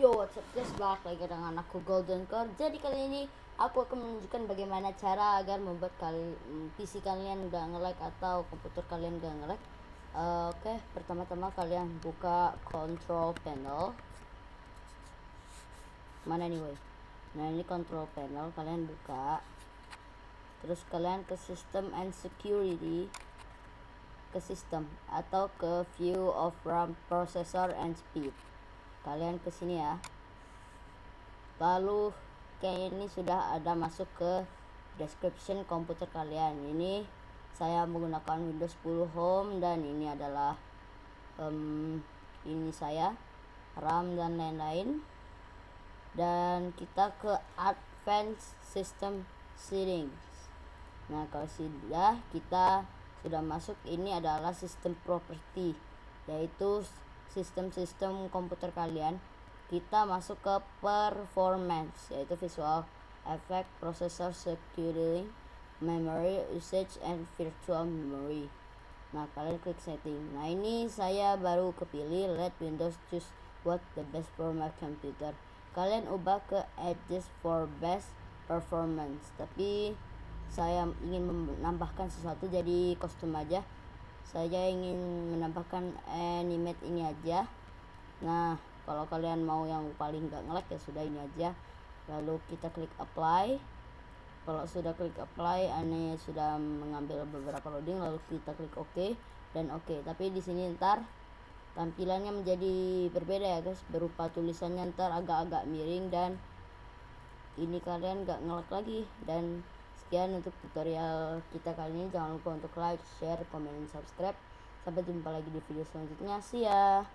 Yo, what's up guys, balik lagi dengan aku Golden Core. Jadi kali ini aku akan menunjukkan bagaimana cara agar membuat PC kalian gak nge-lag atau komputer kalian gak nge-lag. Oke, pertama-tama kalian buka control panel. Mana nih woi? Nah, ini control panel, kalian buka. Terus kalian ke system and security, ke sistem atau ke view of RAM, processor and speed. Kalian ke sini ya. Lalu kayak ini sudah ada masuk ke description komputer kalian. Ini saya menggunakan Windows 10 Home dan ini adalah ini saya RAM dan lain-lain. Dan kita ke Advanced System Settings. Nah, kalau sudah kita sudah masuk, ini adalah sistem property, yaitu sistem komputer kalian. Kita masuk ke performance, yaitu visual effect, processor, security, memory usage and virtual memory. Nah, kalian klik setting. Nah, ini saya baru kepilih let Windows choose what the best for my computer. Kalian ubah ke adjust for best performance, tapi saya ingin menambahkan sesuatu jadi kostum aja. Saya ingin menambahkan animate ini aja. Nah, kalau kalian mau yang paling gak nge-lag ya sudah ini aja. Lalu kita klik apply. Kalau sudah klik apply, ini sudah mengambil beberapa loading. Lalu kita klik OK dan OK. Tapi di sini ntar tampilannya menjadi berbeda ya guys, berupa tulisannya ntar agak-agak miring dan ini kalian gak nge-lag lagi. Dan sekian untuk tutorial kita kali ini. Jangan lupa untuk like, share, komen, dan subscribe. Sampai jumpa lagi di video selanjutnya. See ya.